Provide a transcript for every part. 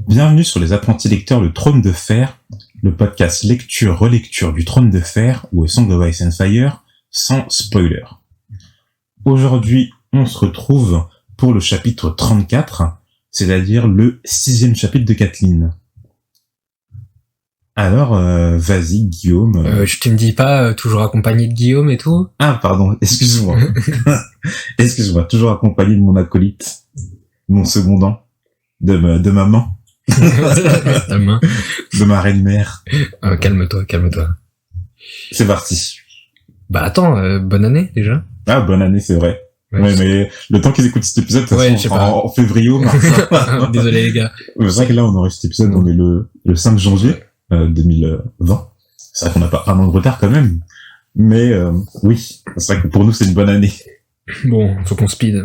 Bienvenue sur les apprentis lecteurs Le Trône de Fer, le podcast lecture-relecture du Trône de Fer ou A Song of Ice and Fire, sans spoiler. Aujourd'hui, on se retrouve pour le chapitre 34, c'est-à-dire le 6e chapitre de Catelyn. Alors, vas-y Guillaume. Tu me dis pas toujours accompagné de Guillaume et tout? Ah pardon, excuse-moi. Excuse-moi, toujours accompagné de mon acolyte, mon secondant, de maman. Ta main. De ma reine-mère. Calme-toi. C'est parti. Bah attends, bonne année déjà. Ah, bonne année, c'est vrai. Ouais, mais le temps qu'ils écoutent cet épisode, de toute façon, en février ou mars. Désolé les gars. C'est vrai que là, on enregistre cet épisode, on est le 5 janvier 2020. C'est vrai qu'on n'a pas un an de retard quand même. Mais oui, c'est vrai que pour nous, c'est une bonne année. Bon, faut qu'on speed.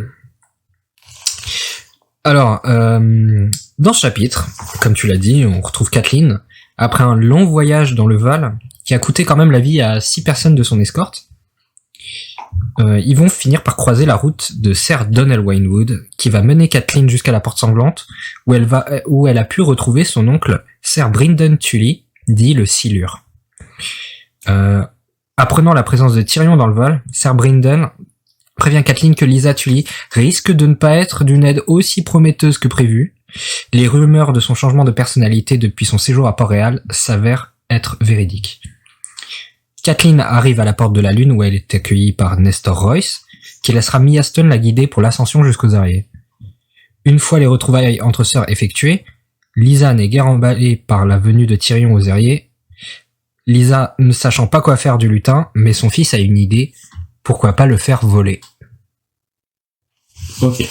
Alors, dans ce chapitre, comme tu l'as dit, on retrouve Catelyn, après un long voyage dans le Val, qui a coûté quand même la vie à 6 personnes de son escorte. Ils vont finir par croiser la route de Ser Donnell Wynewood, qui va mener Catelyn jusqu'à la Porte Sanglante, où elle a pu retrouver son oncle Ser Brynden Tully, dit le Silure. Apprenant la présence de Tyrion dans le Val, Ser Brynden prévient Catelyn que Lysa Tully risque de ne pas être d'une aide aussi prometteuse que prévu. Les rumeurs de son changement de personnalité depuis son séjour à Port-Réal s'avèrent être véridiques. Catelyn arrive à la Porte de la Lune où elle est accueillie par Nestor Royce, qui laissera Mya Stone la guider pour l'ascension jusqu'aux Arriers. Une fois les retrouvailles entre sœurs effectuées, Lysa n'est guère emballée par la venue de Tyrion aux Arriers. Lysa ne sachant pas quoi faire du lutin, mais son fils a une idée, pourquoi pas le faire voler. Ok.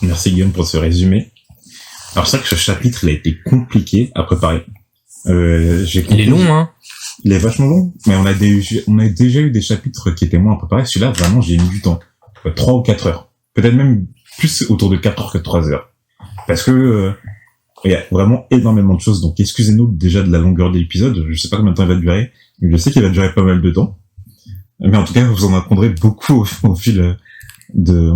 Merci Guillaume pour ce résumé. Alors c'est vrai que ce chapitre, il a été compliqué à préparer. Il est long, hein? Il est vachement long, mais on a déjà eu des chapitres qui étaient moins préparés. Celui-là, vraiment, j'ai mis du temps. 3 ou 4 heures. Peut-être même plus autour de 4 heures que 3 heures. Parce que, il y a vraiment énormément de choses. Donc, excusez-nous déjà de la longueur de l'épisode. Je sais pas combien de temps il va durer, mais je sais qu'il va durer pas mal de temps. Mais en tout cas, vous en apprendrez beaucoup au fil de,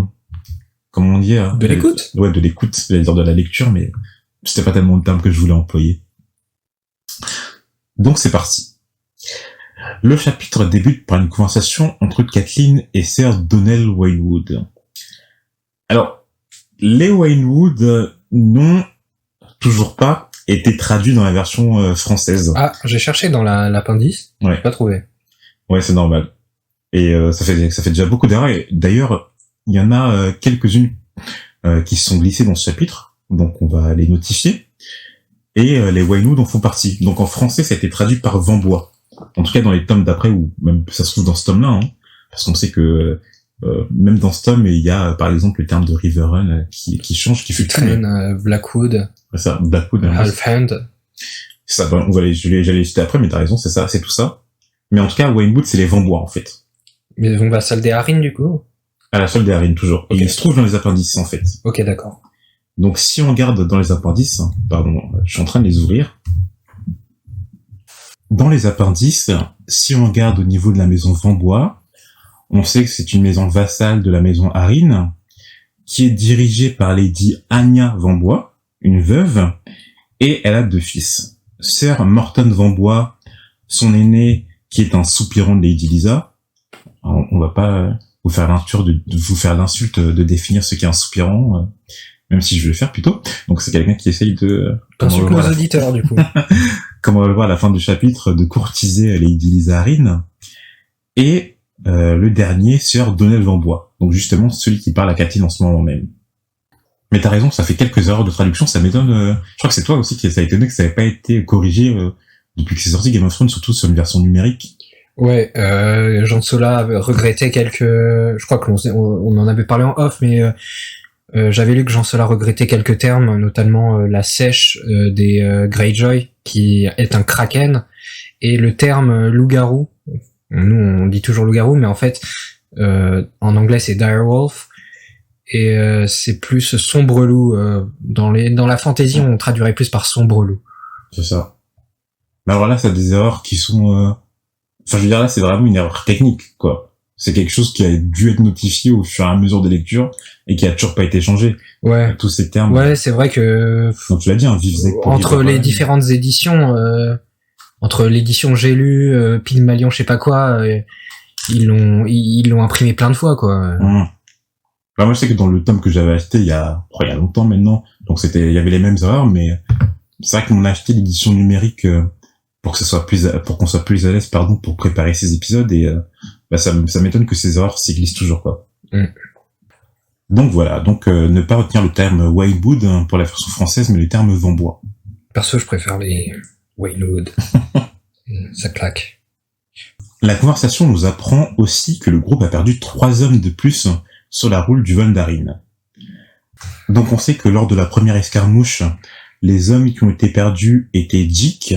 comment on dit? De l'écoute? Ouais, de l'écoute. J'allais dire de la lecture, mais c'était pas tellement le terme que je voulais employer. Donc, c'est parti. Le chapitre débute par une conversation entre Catelyn et Ser Donnell Wynewood. Alors, les Wynewood n'ont toujours pas été traduits dans la version française. Ah, j'ai cherché dans l'appendice, ouais. J'ai pas trouvé. Ouais, c'est normal. Et ça fait déjà beaucoup d'erreurs. Et d'ailleurs, il y en a quelques-unes qui se sont glissées dans ce chapitre, donc on va les notifier. Et les Wynewood en font partie. Donc en français, ça a été traduit par Vambois. En tout cas dans les tomes d'après, ou même ça se trouve dans ce tome-là, hein, parce qu'on sait que même dans ce tome, il y a par exemple le terme de Riverrun qui change, qui fluctue. Blackwood. C'est ça, Blackwood. Halfhand. C'est ça, bon, j'allais les citer après, mais t'as raison, c'est ça, c'est tout ça. Mais en tout cas, Wynewood, c'est les Vambois, en fait. Mais on va à la salle des Harines, du coup? À la salle des Harines, toujours. Okay. Et il se trouve dans les appendices, en fait. Ok, d'accord. Donc si on regarde dans les appendices, pardon, je suis en train de les ouvrir. Dans les appendices, si on regarde au niveau de la maison Vambois, on sait que c'est une maison vassale de la maison Harine, qui est dirigée par Lady Anya Vambois, une veuve, et elle a 2 fils. Ser Morton Vambois, son aîné, qui est un soupirant de Lady Lysa. Alors, on va pas vous faire l'insulte de définir ce qu'est un soupirant, même si je vais le faire plutôt. Donc c'est quelqu'un qui essaye de... T'insultes nos auditeurs, du coup. Comme on va le voir à la fin du chapitre, de courtiser Lady Lysa Arryn. Et le dernier, Ser Donnell Vambois. Donc justement, celui qui parle à Catelyn en ce moment même. Mais t'as raison, ça fait quelques erreurs de traduction, ça m'étonne... Je crois que c'est toi aussi qui ça a étonné que ça n'avait pas été corrigé depuis que c'est sorti Game of Thrones, surtout sur une version numérique. Ouais, Jean Sola avait regretté je crois qu'on en avait parlé en off, mais j'avais lu que Jean Sola regrettait quelques termes, notamment la sèche des Greyjoy, qui est un kraken, et le terme loup-garou. Nous, on dit toujours loup-garou, mais en fait, en anglais, c'est direwolf, et c'est plus sombre loup. Dans la fantasy, on traduirait plus par sombre loup. C'est ça. Mais alors là, ça a des erreurs qui sont... Enfin, je veux dire, là, c'est vraiment une erreur technique, quoi. C'est quelque chose qui a dû être notifié au fur et à mesure des lectures et qui a toujours pas été changé. Ouais. Tous ces termes. Ouais, c'est vrai que Donc tu l'as dit, Vive Zek pour entre vivre, les différentes éditions, entre l'édition J'ai lu, Pygmalion, je sais pas quoi, ils l'ont imprimé plein de fois, quoi. Bah, moi, je sais que dans le tome que j'avais acheté il y a longtemps maintenant, donc il y avait les mêmes erreurs, mais c'est vrai qu'on a acheté l'édition numérique pour qu'on soit plus à l'aise, pour préparer ces épisodes et ça m'étonne que ces erreurs s'y glissent toujours, quoi. Donc voilà, ne pas retenir le terme Waywood pour la version française, mais le terme Vambois. Perso, je préfère les Waywood. Ça claque. La conversation nous apprend aussi que le groupe a perdu 3 hommes de plus sur la route du Volndarin. Donc on sait que lors de la première escarmouche, les hommes qui ont été perdus étaient Dick,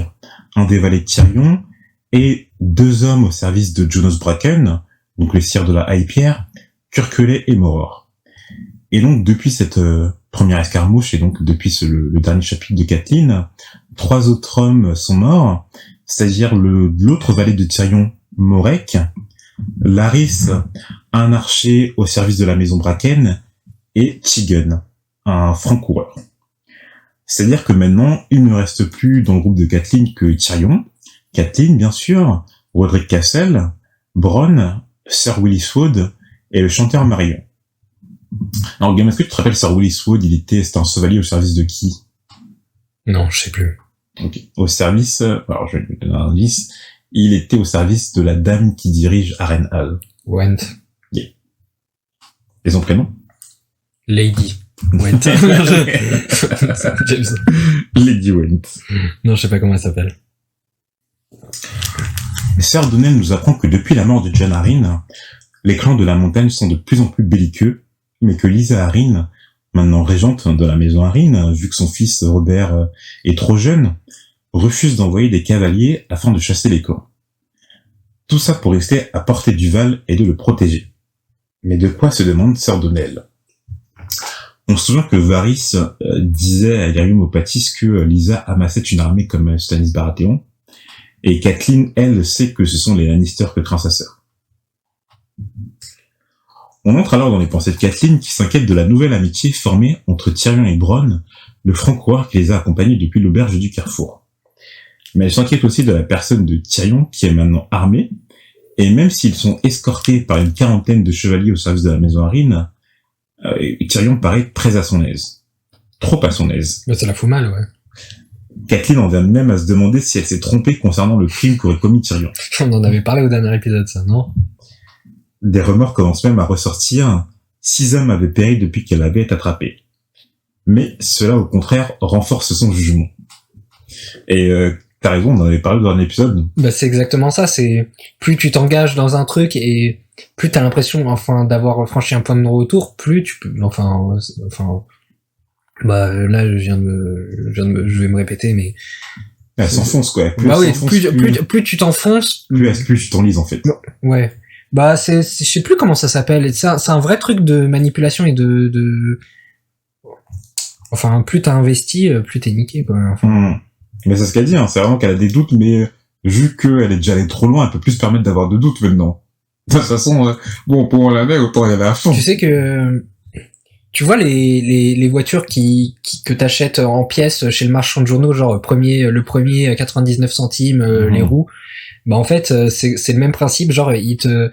un des valets de Tyrion, et 2 hommes au service de Jonas Bracken, donc le sire de la Haie-Pierre, Kurkeley et Moror. Et donc depuis cette première escarmouche, et donc depuis le dernier chapitre de Catelyn, 3 autres hommes sont morts, c'est-à-dire l'autre valet de Tyrion, Morek, Larys, un archer au service de la maison Bracken, et Tigun, un franc-coureur. C'est-à-dire que maintenant, il ne reste plus dans le groupe de Catelyn que Tyrion, Catelyn bien sûr, Roderick Cassel, Bronn, Sir Willis Wood et le chanteur Marion. Alors Game, est-ce que tu te rappelles Sir Willis Wood, c'était un chevalier au service de qui? Non, je sais plus. Ok. Au service, alors je vais lui donner un indice, il était au service de la dame qui dirige Harrenhal. Went. Yeah. Et son prénom? Lady Went. Lady Went. Non, je sais pas comment elle s'appelle. Sir Donnell nous apprend que depuis la mort de Jon Arryn, les clans de la montagne sont de plus en plus belliqueux, mais que Lysa Arryn, maintenant régente de la maison Arryn, vu que son fils Robert est trop jeune, refuse d'envoyer des cavaliers afin de chasser les clans. Tout ça pour rester à portée du Val et de le protéger. Mais de quoi se demande Sir Donnell? On se souvient que Varys disait à Illyrium Opatis que Lysa amassait une armée comme Stannis Baratheon, et Catelyn, elle, sait que ce sont les Lannister que craint sa sœur. On entre alors dans les pensées de Catelyn qui s'inquiète de la nouvelle amitié formée entre Tyrion et Bronn, le franc-coureur qui les a accompagnés depuis l'auberge du Carrefour. Mais elle s'inquiète aussi de la personne de Tyrion qui est maintenant armée, et même s'ils sont escortés par une 40aine de chevaliers au service de la maison Arryn, Tyrion paraît très à son aise. Trop à son aise. Bah, ça la fout mal, ouais. Catelyn en vient même à se demander si elle s'est trompée concernant le crime qu'aurait commis Tyrion. On en avait parlé au dernier épisode, ça, non? Des rumeurs commencent même à ressortir. 6 hommes avaient péri depuis qu'elle avait été attrapée. Mais cela, au contraire, renforce son jugement. Et t'as raison, on en avait parlé dans un épisode. Bah, c'est exactement ça, c'est plus tu t'engages dans un truc et plus t'as l'impression, d'avoir franchi un point de non-retour, plus tu peux, là, je vais me répéter, mais... Elle s'enfonce, quoi. Plus tu t'enfonces... Plus tu t'enlises, en fait. Ouais. Bah, je sais plus comment ça s'appelle. C'est un vrai truc de manipulation et plus t'as investi, plus t'es niqué, quoi. Mais c'est ce qu'elle dit, hein. C'est vraiment qu'elle a des doutes, mais vu qu'elle est déjà allée trop loin, elle peut plus se permettre d'avoir de doutes maintenant. De toute façon, pour la mer, autant y aller à fond. Tu sais que... Tu vois les voitures que t'achètes en pièces chez le marchand de journaux, genre le premier 99 centimes, les roues. Bah en fait c'est le même principe, genre ils te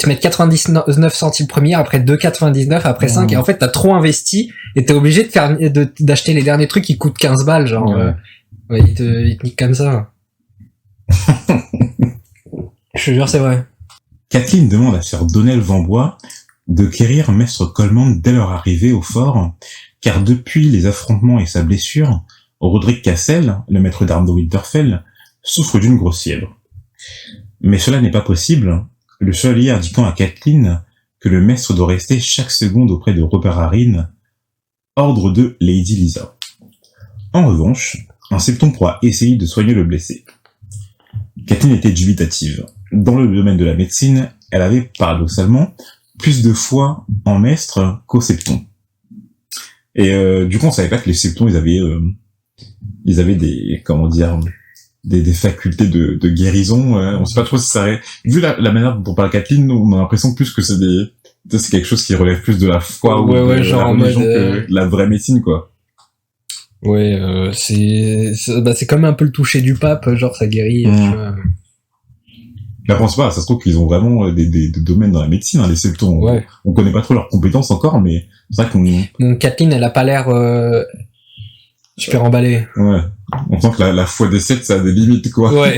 mettent 99 centimes premier, après 2,99, après 5, et en fait t'as trop investi et t'es obligé d'acheter les derniers trucs qui coûtent 15 balles, genre ils te niquent comme ça. Je te jure, c'est vrai. Catelyn demande à Sir Donnell Vambois de quérir Maître Coleman dès leur arrivée au fort, car depuis les affrontements et sa blessure, Roderick Cassel, le maître d'armes de Winterfell, souffre d'une grosse fièvre. Mais cela n'est pas possible, le chevalier indiquant à Catelyn que le maître doit rester chaque seconde auprès de Robert Arryn, ordre de Lady Lysa. En revanche, un septon pourra essayer de soigner le blessé. Catelyn était dubitative. Dans le domaine de la médecine, elle avait, paradoxalement, plus de foi en maître qu'au septon. Et du coup, on savait pas que les septons, ils avaient des, des facultés de guérison. On sait pas trop si ça... Vu la manière dont on parle Kathleen, on a l'impression plus que c'est quelque chose qui relève plus de la foi ou de genre la religion que la vraie médecine, quoi. Ouais, c'est comme un peu le toucher du pape, genre ça guérit, tu vois. Là, pense pas, ça se trouve qu'ils ont vraiment des domaines dans la médecine, hein, les septons. Ouais. On connaît pas trop leurs compétences encore, mais c'est vrai qu'on... Bon, Kathleen, elle a pas l'air super emballée. Ouais. On sent que la foi des sept, ça a des limites, quoi. Ouais.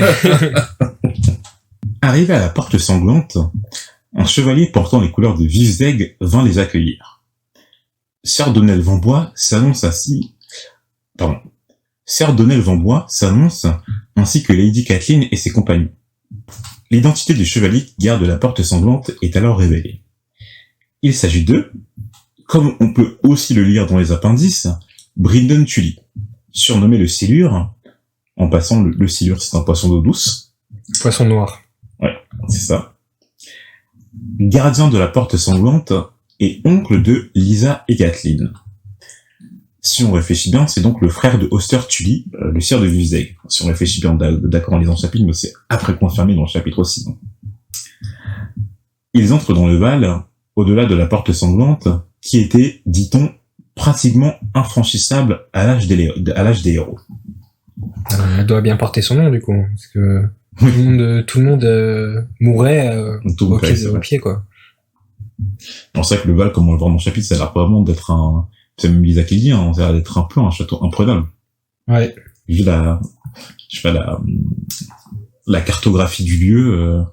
Arrivé à la porte sanglante, un chevalier portant les couleurs de Vivzeg vint les accueillir. Sir Donnel Vambois s'annonce ainsi que Lady Kathleen et ses compagnons. L'identité du chevalier qui garde la porte sanglante est alors révélée. Il s'agit de, comme on peut aussi le lire dans les appendices, Brynden Tully, surnommé le Silure. En passant, le Silure, c'est un poisson d'eau douce. Poisson noir. Ouais, c'est ça. Gardien de la porte sanglante et oncle de Lisa et Kathleen. Si on réfléchit bien, c'est donc le frère de Oster Tully, le sire de Vivzeg. Si on réfléchit bien, d'accord en lisant le chapitre, mais c'est après confirmé dans le chapitre aussi. Ils entrent dans le Val, au-delà de la porte sanglante, qui était, dit-on, pratiquement infranchissable à l'âge des héros. Elle doit bien porter son nom, du coup, parce que tout le monde mourait au pied, quoi. C'est vrai que le Val, comme on le voit dans le chapitre, ça a l'air vraiment d'être un... C'est même Lisa qui le dit, hein, ça a l'air d'être un peu un château imprenable. Ouais. Vu la cartographie du lieu,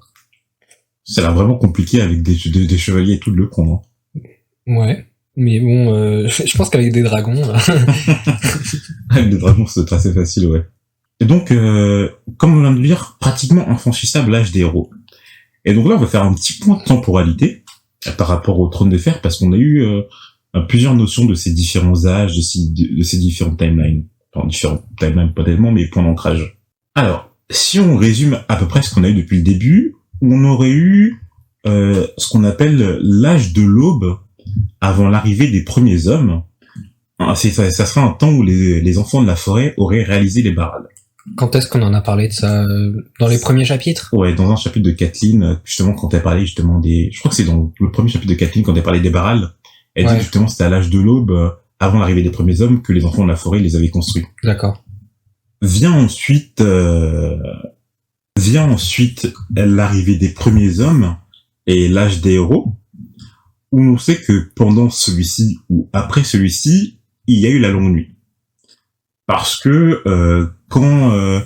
ça a l'air vraiment compliqué avec des chevaliers et tout de le prendre. Hein. Ouais. Mais bon, je pense qu'avec des dragons... Avec des dragons, c'est assez facile, ouais. Et donc, comme on vient de le dire, pratiquement infranchissable l'âge des héros. Et donc là, on va faire un petit point de temporalité par rapport au trône de fer, parce qu'on a eu plusieurs notions de ces différents âges, de ces différentes timelines. Enfin, différentes timelines, pas tellement, mais points d'ancrage. Alors, si on résume à peu près ce qu'on a eu depuis le début, on aurait eu ce qu'on appelle l'âge de l'aube, avant l'arrivée des premiers hommes. Ça sera un temps où les enfants de la forêt auraient réalisé les barrales. Quand est-ce qu'on en a parlé de ça? Dans les premiers chapitres? Ouais, dans un chapitre de Kathleen, justement, quand elle parlait justement je crois que c'est dans le premier chapitre de Kathleen, quand elle parlait des barrales, elle dit justement c'était à l'âge de l'aube, avant l'arrivée des premiers hommes, que les enfants de la forêt les avaient construits. D'accord. Vient ensuite l'arrivée des premiers hommes et l'âge des héros, où on sait que pendant celui-ci ou après celui-ci, il y a eu la longue nuit. Parce que quand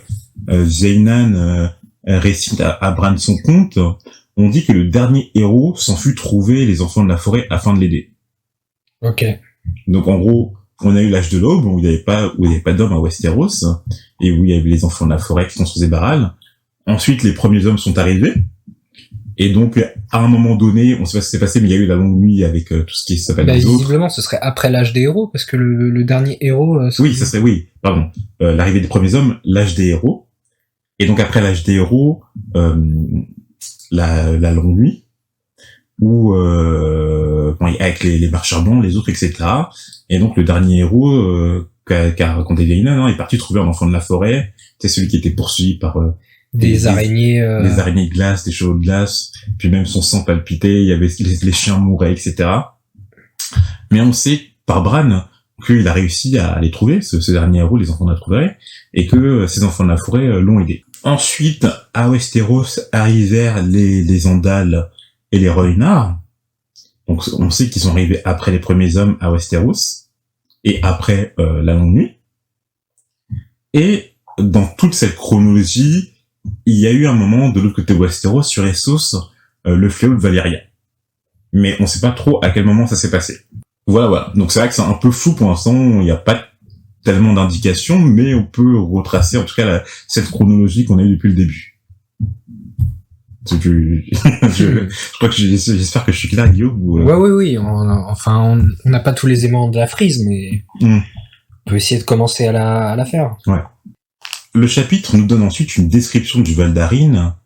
Zeynan récite à Bran son conte, on dit que le dernier héros s'en fut trouver les enfants de la forêt afin de l'aider. Ok. Donc en gros, on a eu l'âge de l'aube où il n'y avait pas d'hommes à Westeros et où il y avait les enfants de la forêt qui construisaient Barral. Ensuite, les premiers hommes sont arrivés. Et donc, à un moment donné, on sait pas ce qui s'est passé, mais il y a eu la longue nuit avec tout ce qui s'appelle les autres. Visiblement, ce serait après l'âge des héros, parce que le dernier héros... l'arrivée des premiers hommes, l'âge des héros. Et donc, après l'âge des héros, la longue nuit, où avec les marcheurs blancs, les autres, etc. Et donc, le dernier héros qu'a raconté Zeynan, est parti trouver un enfant de la forêt. C'est celui qui était poursuivi par... des araignées des araignées de glace, des chevaux de glace, puis même son sang palpitait, il y avait les chiens mouraient, etc. Mais on sait par Bran qu'il a réussi à les trouver, ce dernier héros, les enfants de la forêt, et que ces enfants de la forêt l'ont aidé. Ensuite, à Westeros arrivèrent les Andals et les Rhoynar. Donc on sait qu'ils sont arrivés après les premiers hommes à Westeros et après la longue nuit. Et dans toute cette chronologie, il y a eu un moment de l'autre côté de Westeros, sur Essos, le fléau de Valyria. Mais on sait pas trop à quel moment ça s'est passé. Voilà. Donc c'est vrai que c'est un peu flou pour l'instant, il n'y a pas tellement d'indications, mais on peut retracer en tout cas cette chronologie qu'on a eue depuis le début. Je crois que j'espère que je suis clair, Guillaume. Oui. On n'a pas tous les éléments de la frise, mais on peut essayer de commencer à la faire. Ouais. Le chapitre nous donne ensuite une description du Val d'Arin,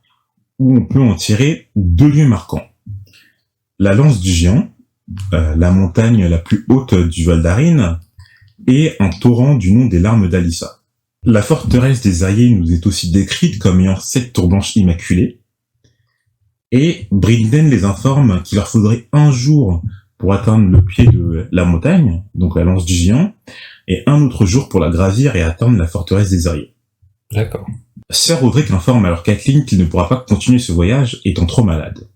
où on peut en tirer 2 lieux marquants. La lance du géant, la montagne la plus haute du Val d'Arin, et un torrent du nom des larmes d'Alyssa. La forteresse des Ariés nous est aussi décrite comme ayant 7 tours blanches immaculées. Et Brinden les informe qu'il leur faudrait un jour pour atteindre le pied de la montagne, donc la lance du géant, et un autre jour pour la gravir et atteindre la forteresse des Ariés. D'accord. Sir Roderick informe alors Catelyn qu'il ne pourra pas continuer ce voyage étant trop malade.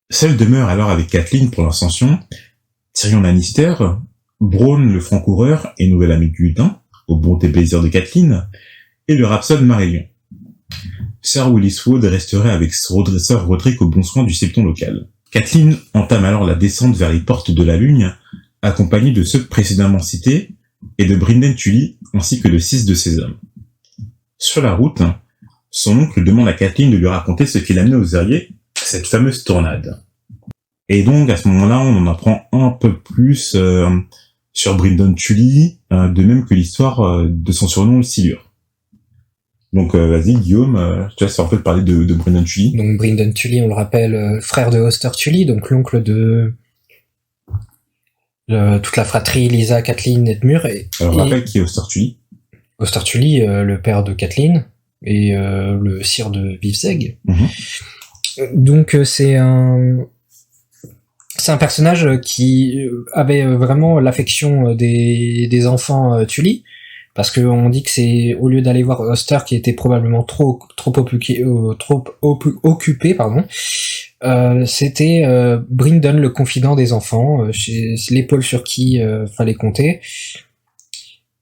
Seul demeure alors avec Catelyn pour l'ascension Tyrion Lannister, Bronn le franc-coureur et nouvel ami du Hutin, au bon et plaisir de Catelyn, et le Rhapsode Marélion. Sir Willis Wood resterait avec Sir Roderick au bon soin du septon local. Catelyn entame alors la descente vers les portes de la Lune, accompagnée de ceux précédemment cités, et de Brynden Tully, ainsi que de 6 de ses hommes. Sur la route, son oncle demande à Catelyn de lui raconter ce qui l'a amené aux Ariés, cette fameuse tornade. Et donc, à ce moment-là, on en apprend un peu plus sur Brynden Tully, de même que l'histoire de son surnom, le Silure. Donc, vas-y, Guillaume, tu vas en fait parler de Brynden Tully. Donc, Brynden Tully, on le rappelle, frère de Hoster Tully, donc l'oncle de toute la fratrie Lysa, Catelyn, Edmure. Alors, rappelle qui est Hoster Tully. Hoster Tully, le père de Catelyn, et le sire de Vivzeg. Donc, c'est un personnage qui avait vraiment l'affection des enfants Tully, parce que on dit que c'est au lieu d'aller voir Hoster qui était probablement trop occupé, c'était Brynden le confident des enfants, l'épaule sur qui fallait compter.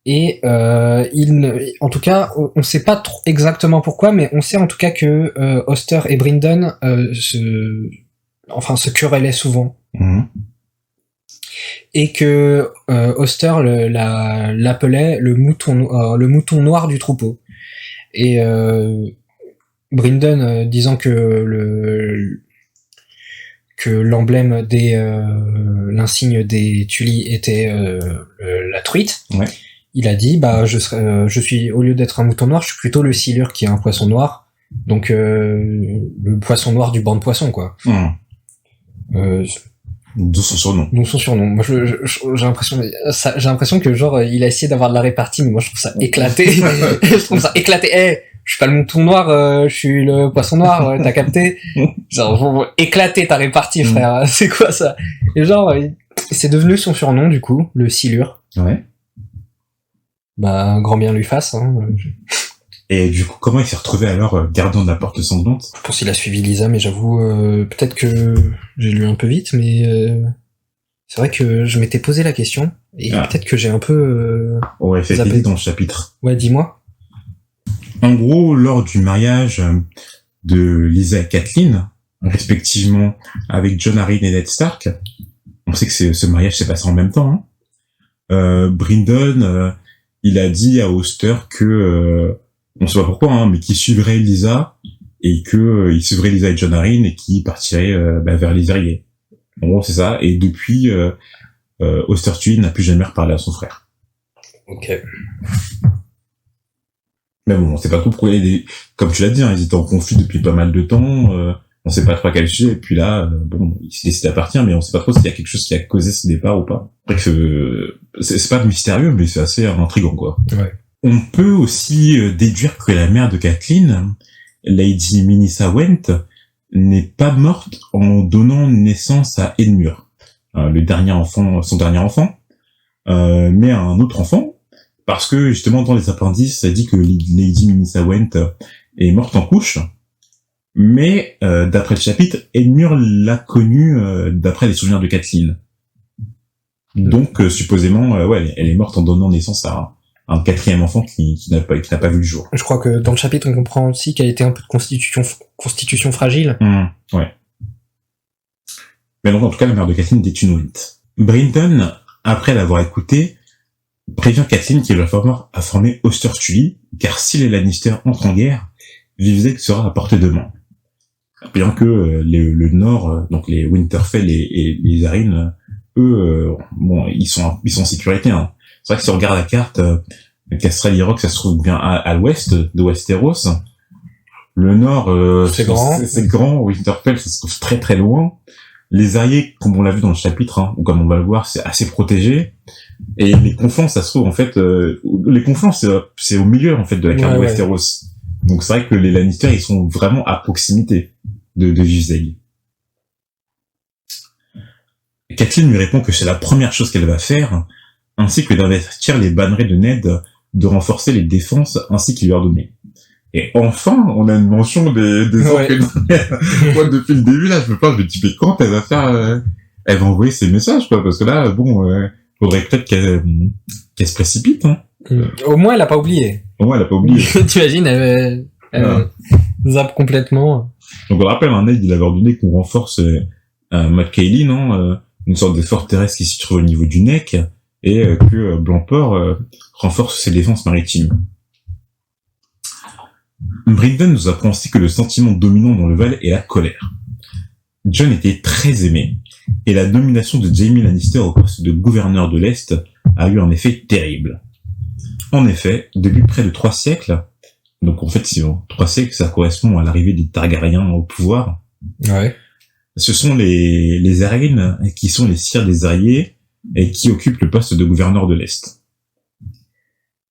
Et en tout cas, on sait pas trop exactement pourquoi, mais on sait en tout cas que Hoster et Brynden se querellaient souvent. Et que Hoster l'appelait le mouton noir du troupeau. Et Brynden disant que l'emblème l'insigne des Tully était la truite. Ouais. Il a dit je suis, au lieu d'être un mouton noir, je suis plutôt le Silure qui est un poisson noir. Donc le poisson noir du banc de poissons, quoi. D'où son surnom. Moi, j'ai l'impression que genre il a essayé d'avoir de la répartie, mais moi je trouve ça éclaté. Je trouve ça éclaté. Je suis pas le mouton noir, je suis le poisson noir. T'as capté? Genre éclaté ta répartie, frère. C'est quoi ça? Et genre c'est devenu son surnom du coup, le Silure. Ouais. Bah grand bien lui fasse. Hein. Et du coup, comment il s'est retrouvé alors gardant de la porte sanglante? Je pense qu'il a suivi Lysa, mais j'avoue, peut-être que j'ai lu un peu vite, mais c'est vrai que je m'étais posé la question, et peut-être que j'ai un peu... ouais, c'est dit dans le chapitre. Ouais, dis-moi. En gros, lors du mariage de Lysa et Catelyn, respectivement avec Jon Arryn et Ned Stark, on sait que ce mariage s'est passé en même temps, hein. Brynden, il a dit à Hoster que... on sait pas pourquoi, mais qui suivrait Lysa et que il suivrait Lysa et Jon Arryn et qui partirait vers les Ariés. En gros, c'est ça. Et depuis, Hoster Tully n'a plus jamais reparlé à son frère. Ok. Mais bon, on sait pas trop pourquoi comme tu l'as dit, ils étaient en conflit depuis pas mal de temps. On sait pas trop à quel sujet. Et puis là, il s'est décidé à partir, mais on sait pas trop s'il y a quelque chose qui a causé ce départ ou pas. Après que c'est pas mystérieux, mais c'est assez intriguant, quoi. Ouais. On peut aussi déduire que la mère de Catelyn, Lady Minissa Went, n'est pas morte en donnant naissance à Edmure, son dernier enfant, mais à un autre enfant, parce que justement dans les appendices, ça dit que Lady Minissa Went est morte en couche, mais d'après le chapitre, Edmure l'a connue d'après les souvenirs de Catelyn. Donc supposément, elle est morte en donnant naissance à un quatrième enfant qui n'a pas vu le jour. Je crois que dans le chapitre, on comprend aussi qu'elle était un peu de constitution fragile. Ouais. Mais donc, en tout cas, la mère de Catelyn est une Went. Brynden, après l'avoir écouté, prévient Catelyn qu'il va falloir former Hoster Tully, car si les Lannister entrent en guerre, Vivzeg sera à portée de main. Bien que le Nord, donc les Winterfell et les Arryn, eux, ils sont en sécurité, hein. C'est vrai que si on regarde la carte, Castrel Rock, ça se trouve bien à l'ouest de Westeros. Le nord, c'est grand. C'est grand. Winterfell, ça se trouve très très loin. Les arriers, comme on l'a vu dans le chapitre, hein, ou comme on va le voir, c'est assez protégé. Et les conflans, ça se trouve en fait, les conflans, c'est au milieu en fait de la carte de Westeros. Donc c'est vrai que les Lannister, ils sont vraiment à proximité de Vizsla. Catelyn lui répond que c'est la première chose qu'elle va faire, ainsi que d'investir les bannerets de Ned, de renforcer les défenses ainsi qu'il lui a ordonné. Et enfin, on a une mention des ordres de Ned. Moi, depuis le début, là, je me dis, mais quand elle va faire, elle va envoyer ses messages, quoi, parce que là, bon, faudrait peut-être qu'elle se précipite, hein. Au moins, elle a pas oublié. Au moins, elle a pas oublié. T'imagines, elle zappe complètement. Donc, on rappelle, Ned, il avait ordonné qu'on renforce, Matt Cailin, hein, une sorte de forteresse qui se trouve au niveau du Neck, et que Blancport renforce ses défenses maritimes. Brynden nous apprend aussi que le sentiment dominant dans le Val est la colère. Jon était très aimé, et la nomination de Jaime Lannister au poste de gouverneur de l'Est a eu un effet terrible. En effet, depuis près de 3 siècles, donc en fait, 3 siècles, ça correspond à l'arrivée des Targaryens au pouvoir. Ouais. Ce sont les Arryn qui sont les sires des Arriers et qui occupent le poste de gouverneur de l'Est.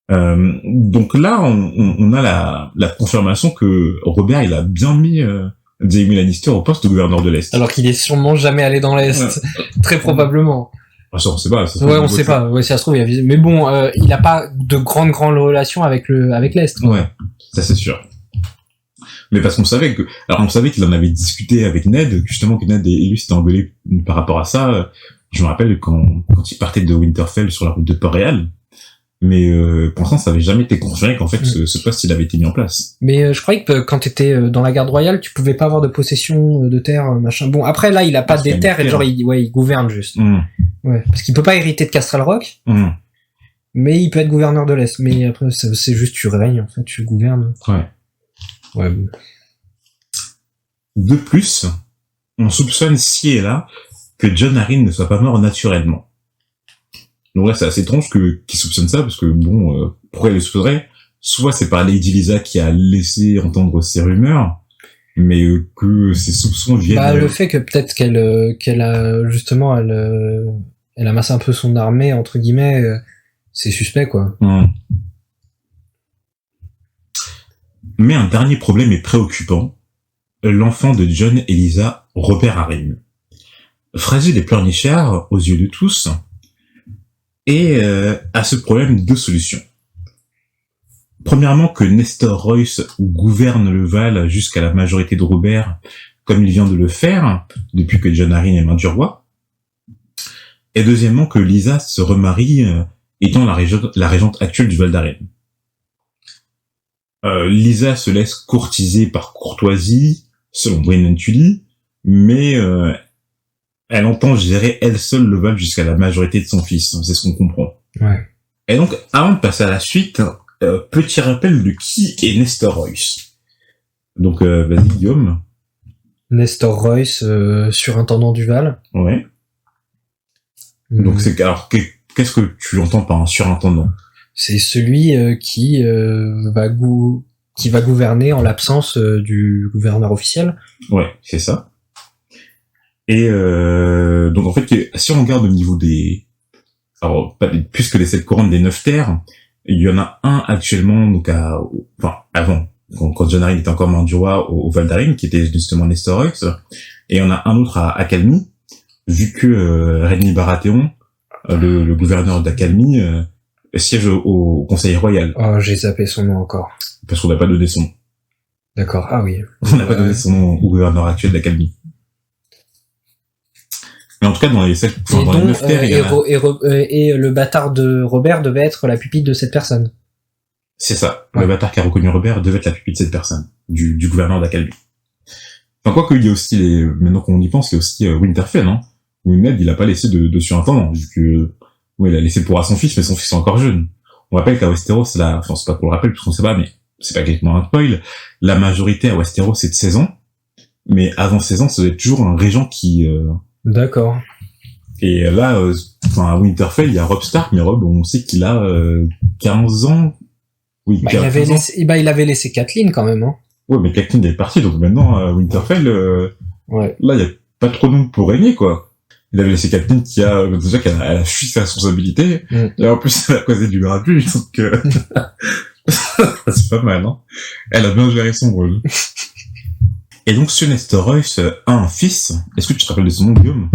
Donc là, on a la confirmation que Robert, il a bien mis Jaime Lannister au poste de gouverneur de l'Est. Alors qu'il est sûrement jamais allé dans l'Est. Très probablement. Ça, on sait pas. Ouais, on sait pas. Ouais, si ça se trouve, il a... Mais bon, il a pas de grandes relations avec l'Est. Quoi. Ouais, ça c'est sûr. Mais parce qu'on savait qu'il en avait discuté avec Ned, justement que Ned et lui s'étaient engueulés par rapport à ça. Je me rappelle quand il partait de Winterfell sur la route de Port-Réal. Mais pour l'instant, ça avait jamais été confirmé qu'en fait ce poste il avait été mis en place. Mais je croyais que quand t'étais dans la garde royale, tu pouvais pas avoir de possession de terre, machin. Bon, après là, il a pas des terres et genre il gouverne juste. Ouais, parce qu'il peut pas hériter de Castral Rock. Mais il peut être gouverneur de l'Est. Mais après, c'est juste tu règnes en fait, tu gouvernes. Ouais. Bon. De plus, on soupçonne ci et là que Jon Arryn ne soit pas mort naturellement. Donc là, c'est assez étrange qu'il soupçonne ça, parce que bon, pourquoi il le soupçonnerait? Soit c'est par Lady Lysa qui a laissé entendre ces rumeurs, mais que ces soupçons viennent... le fait que peut-être qu'elle a justement, elle amasse un peu son armée, entre guillemets, c'est suspect, quoi. Mais un dernier problème est préoccupant. L'enfant de Jon et Lysa, Robert Arryn. Fragile et pleurnichard aux yeux de tous, et à ce problème 2 solutions. Premièrement, que Nestor Royce gouverne le Val jusqu'à la majorité de Robert, comme il vient de le faire depuis que Jon Arryn est main du roi. Et deuxièmement, que Lysa se remarie étant la régente actuelle du Val d'Arryn. Lysa se laisse courtiser par courtoisie, selon Brynden Tully, mais elle entend gérer elle seule le Val jusqu'à la majorité de son fils, c'est ce qu'on comprend. Ouais. Et donc, avant de passer à la suite, petit rappel de qui est Nestor Royce. Donc, vas-y Guillaume. Nestor Royce, surintendant du Val. Ouais. Donc qu'est-ce que tu entends par un surintendant? C'est celui qui va gouverner en l'absence du gouverneur officiel. Ouais, c'est ça. Et donc en fait, si on regarde au niveau des... Alors, plus que les 7 couronnes des 9 terres, il y en a un actuellement, donc avant, quand Jon Arryn était encore main du roi au Val d'Arryn, qui était justement Nestor Royce, et il y en a un autre à Accalmie, vu que Renly Baratheon, le gouverneur d'Accalmie, siège au Conseil royal. Oh, j'ai zappé son nom encore. Parce qu'on n'a pas donné son nom. D'accord, ah oui. On n'a pas donné son nom au gouverneur actuel d'Accalmie. Mais en tout cas, dans les 9 terres, et le bâtard de Robert devait être la pupille de cette personne. C'est ça. Ouais. Le bâtard qui a reconnu Robert devait être la pupille de cette personne, du gouverneur d'Accalmie. Enfin, quoi qu'il y a aussi maintenant qu'on y pense, il y a aussi Winterfell, hein, où Ned, il a pas laissé de surintendant, vu que, il a laissé pour à son fils, mais son fils est encore jeune. On rappelle qu'à Westeros, c'est pas qu'on le rappelle, puisqu'on sait pas, mais c'est pas exactement un spoil, la majorité à Westeros, c'est de 16 ans, mais avant 16 ans, ça doit être toujours un régent qui, D'accord. Et là, à Winterfell, il y a Robb Stark, mais Robb, on sait qu'il a 15 ans. Oui, il avait laissé Catelyn quand même, hein. Ouais, mais Catelyn est parti, donc maintenant, à Winterfell, ouais. Là, il y a pas trop long pour régner, quoi. Il avait laissé Kathleen déjà qu'elle a fui sa responsabilité, et en plus, elle a causé du grabuge, donc, c'est pas mal, hein. Elle a bien géré son rôle. Et donc, ce Nestor Royce a un fils. Est-ce que tu te rappelles de son nom, Guillaume?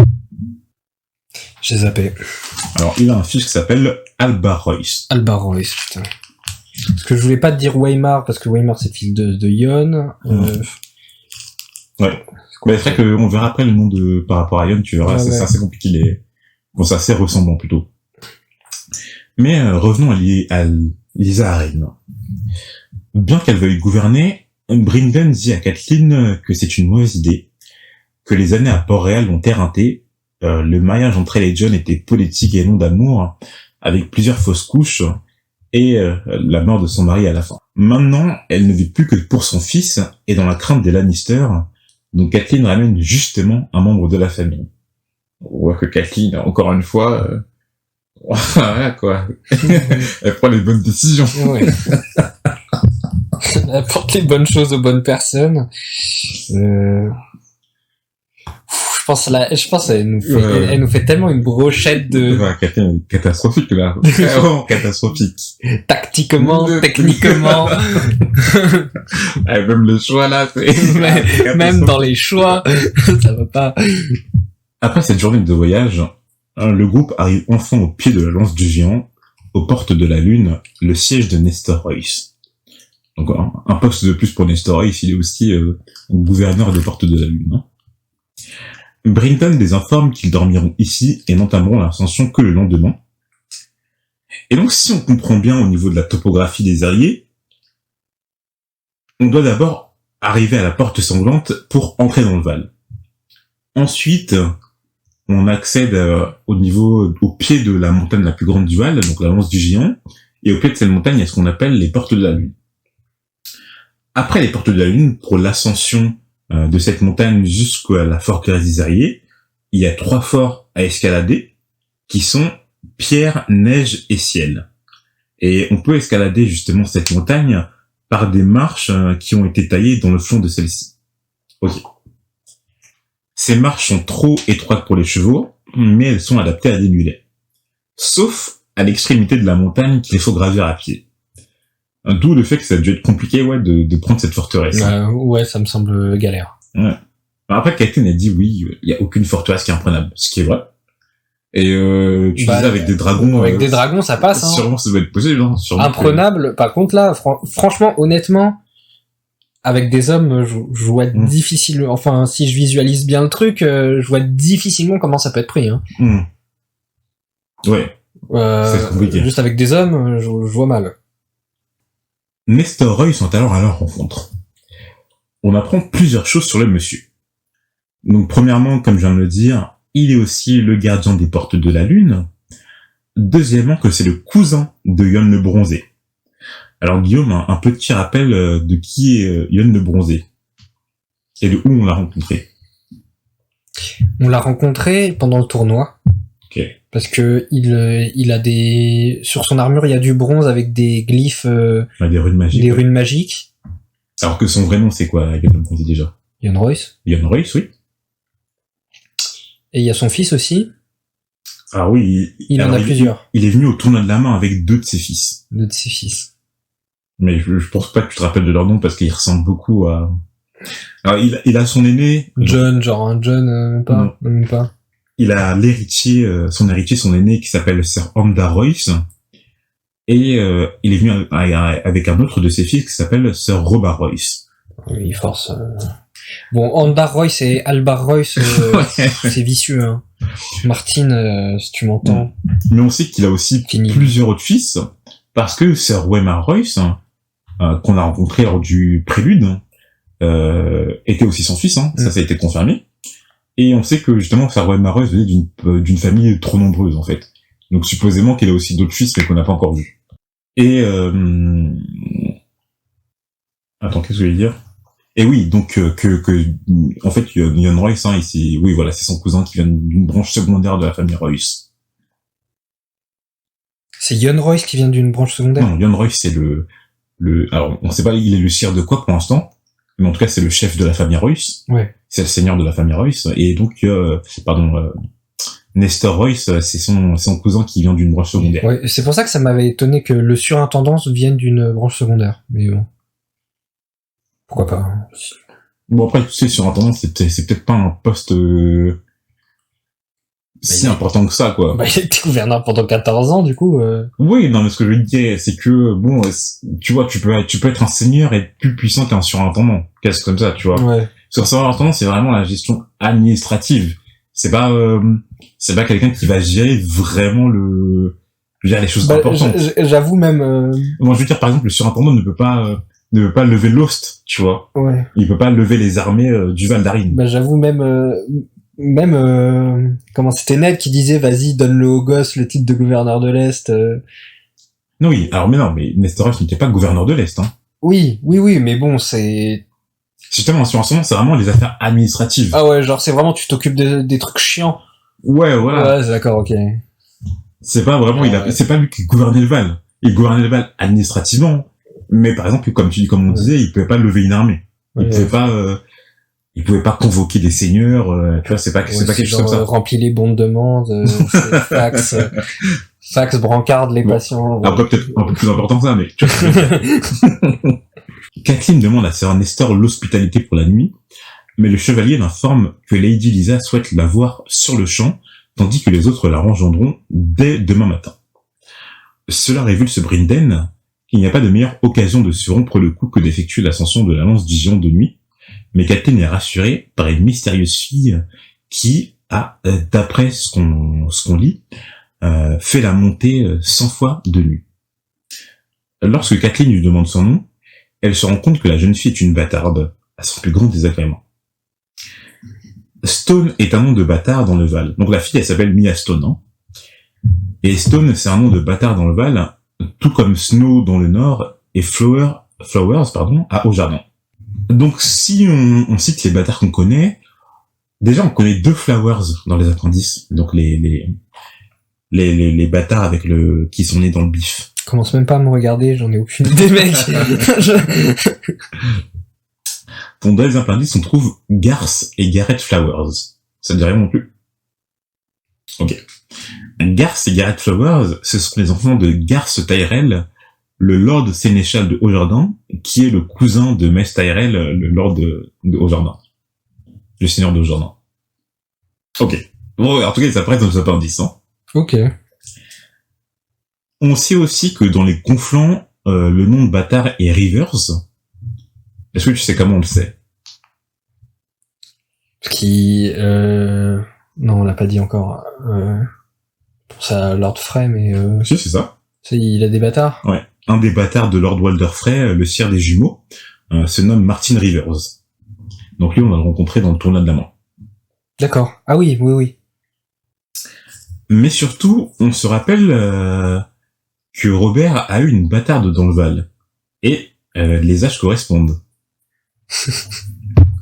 J'ai zappé. Alors, il a un fils qui s'appelle Alba Royce. Alba Royce, putain. Parce que je voulais pas te dire Weimar, parce que Weimar c'est le fils de Yon. Ouais. Mais c'est vrai qu'on verra après le nom par rapport à Yon, tu verras, c'est assez compliqué, bon, c'est assez ressemblant, plutôt. Mais, revenons à Lisa Arryn. Bien qu'elle veuille gouverner, Brynden dit à Catelyn que c'est une mauvaise idée, que les années à Port-Réal l'ont éreinté, le mariage entre elle et Jon était politique et non d'amour, avec plusieurs fausses couches, et la mort de son mari à la fin. Maintenant, elle ne vit plus que pour son fils, et dans la crainte des Lannister, donc Catelyn ramène justement un membre de la famille. On voit que Catelyn, encore une fois, voilà quoi, elle prend les bonnes décisions. Ouais. Elle apporte les bonnes choses aux bonnes personnes. Je pense elle nous fait tellement une brochette de... Ouais, Catelyn est catastrophique là. Vraiment catastrophique. Tactiquement, techniquement. Même le choix là, même dans les choix, ça va pas. Après cette journée de voyage, le groupe arrive enfin au pied de la lance du géant, aux portes de la Lune, le siège de Nestor Royce. Donc un poste de plus pour Nestor Royce, il est aussi gouverneur des portes de la Lune. Hein. Brynden les informe qu'ils dormiront ici et n'entameront l'ascension que le lendemain. Et donc si on comprend bien au niveau de la topographie des alliés, on doit d'abord arriver à la porte sanglante pour entrer dans le Val. Ensuite, on accède au pied de la montagne la plus grande du Val, donc la lance du géant, et au pied de cette montagne, il y a ce qu'on appelle les portes de la Lune. Après les portes de la Lune, pour l'ascension de cette montagne jusqu'à la forteresse des Alliés, il y a 3 forts à escalader, qui sont pierre, neige et ciel. Et on peut escalader justement cette montagne par des marches qui ont été taillées dans le fond de celle-ci. Ok. Ces marches sont trop étroites pour les chevaux, mais elles sont adaptées à des mulets. Sauf à l'extrémité de la montagne qu'il faut gravir à pied. D'où le fait que ça a dû être compliqué, de prendre cette forteresse. Ouais, ça me semble galère. Ouais. Après, Catelyn a dit oui, il y a aucune forteresse qui est imprenable, ce qui est vrai. Et tu disais avec des dragons. Avec des dragons, ça passe. Hein. Sûrement, ça doit être possible. Hein, imprenable. Par contre, là, franchement, honnêtement, avec des hommes, je vois difficilement. Enfin, si je visualise bien le truc, je vois difficilement comment ça peut être pris. Hein. Ouais. C'est compliqué. Juste avec des hommes, je vois mal. Nestor Royce sont alors à leur rencontre. On apprend plusieurs choses sur le monsieur. Donc, premièrement, comme je viens de le dire, il est aussi le gardien des portes de la Lune. Deuxièmement, que c'est le cousin de Yon le Bronzé. Alors, Guillaume, un petit rappel de qui est Yon le Bronzé. Et de où on l'a rencontré. On l'a rencontré pendant le tournoi. Ok. Parce que il a sur son armure, il y a du bronze avec des glyphes, des runes magiques. Des runes magiques. Alors que son vrai nom, c'est quoi, Yon le Bronzé, déjà? Yon Royce. Yon Royce, oui. Et il y a son fils aussi. Ah oui. Il en a plusieurs. Il est venu au tournoi de la main avec 2 de ses fils. 2 de ses fils. Mais je pense pas que tu te rappelles de leur nom parce qu'ils ressemblent beaucoup à... Alors, il a son aîné... John, même pas. Non, même pas. Il a son aîné qui s'appelle Sir Andar Royce. Et il est venu avec un autre de ses fils qui s'appelle Sir Robert Royce. Il force... Bon, Andar Royce et Alba Royce, c'est vicieux. Hein. Martine, si tu m'entends. Mais on sait qu'il a aussi plusieurs autres fils, parce que Sir Weimar Royce, qu'on a rencontré lors du prélude, était aussi son fils. Ça a été confirmé. Et on sait que justement Sir Weimar Royce venait d'une famille trop nombreuse en fait. Donc supposément qu'il a aussi d'autres fils, mais qu'on n'a pas encore vus. Et attends, qu'est-ce que je voulais dire? Et oui, donc en fait, Yon Royce, c'est son cousin qui vient d'une branche secondaire de la famille Royce. C'est Yon Royce qui vient d'une branche secondaire? Non, Yon Royce, c'est alors, on sait pas, il est le sire de quoi pour l'instant, mais en tout cas c'est le chef de la famille Royce. Ouais. C'est le seigneur de la famille Royce, et donc Nestor Royce, c'est son cousin qui vient d'une branche secondaire. Ouais, c'est pour ça que ça m'avait étonné que le surintendant vienne d'une branche secondaire. Mais bon. Pourquoi pas. Hein. Bon, après, tu sais, surintendant, c'est peut-être pas un poste si important que ça, quoi. Bah, il était gouverneur pendant 14 ans, du coup. Oui, non, mais ce que je veux dire, c'est que, bon, tu vois, tu peux être un seigneur et être plus puissant qu'un surintendant. Qu'est-ce comme ça, tu vois. Ouais. Sur surintendant, c'est vraiment la gestion administrative. C'est pas quelqu'un qui va gérer vraiment les choses importantes. J'avoue même, Moi, je veux dire, par exemple, le surintendant ne peut pas lever l'ost, tu vois. Ouais. Il peut pas lever les armées du Val d'Arin. Bah, j'avoue même comment c'était Ned qui disait vas-y donne-le au gosse le titre de gouverneur de l'Est. Non, oui, alors mais Nestor Royce n'était pas gouverneur de l'Est, hein. Oui, mais bon, c'est Justement, sur ce moment, c'est vraiment les affaires administratives. Ah ouais, genre c'est vraiment tu t'occupes des trucs chiants. Ouais, voilà. Ouais, c'est d'accord, ok. C'est pas vraiment, c'est pas lui qui gouvernait le Val. Il gouvernait le Val administrativement. Mais par exemple, comme on disait, il pouvait pas lever une armée. Il pouvait pas convoquer des seigneurs, tu vois, c'est pas quelque chose comme ça. Remplir les bons de demande, fax, brancarde, les patients. Après, peut-être un peu plus important que ça, mais, tu vois. Kathleen demande à Sir Nestor l'hospitalité pour la nuit, mais le chevalier l'informe que Lady Lysa souhaite la voir sur le champ, tandis que les autres la rejoindront dès demain matin. Cela révulse Brinden, qu'il n'y a pas de meilleure occasion de se rompre le cou que d'effectuer l'ascension de la lance du géant de nuit, mais Kathleen est rassurée par une mystérieuse fille qui a, d'après ce qu'on lit, fait la montée 100 fois de nuit. Lorsque Kathleen lui demande son nom, elle se rend compte que la jeune fille est une bâtarde, à son plus grand désagrément. Stone est un nom de bâtard dans le Val. Donc la fille, elle s'appelle Mia Stone, hein. Et Stone, c'est un nom de bâtard dans le Val, tout comme Snow dans le Nord et Flowers, à Haut-Jardin. Donc si on cite les bâtards qu'on connaît, déjà on connaît 2 Flowers dans les appendices, donc les bâtards qui sont nés dans le bif. Commence même pas à me regarder, j'en ai aucune idée, mec. Dans les appendices, on trouve Garth et Gareth Flowers. Ça ne dit rien non plus. Ok. Garth et Gareth Flowers, ce sont les enfants de Garth Tyrell, le Lord Sénéchal de Haut-Jardin, qui est le cousin de Mess Tyrell, le Lord de Haut-Jardin. Le Seigneur de Haut-Jardin. Ok. Bon, en tout cas, ça apparaît dans les appendices, hein. Ok. On sait aussi que dans les conflans, le nom de bâtard est Rivers. Est-ce que tu sais comment on le sait? Non, on l'a pas dit encore. Pour ça, Lord Frey, mais Si, c'est ça. Il a des bâtards? Ouais. Un des bâtards de Lord Walder Frey, le sire des jumeaux, se nomme Martin Rivers. Donc lui, on l'a rencontré dans le tournoi de la main. D'accord. Ah oui. Mais surtout, on se rappelle que Robert a eu une bâtarde dans le Val. Et les âges correspondent.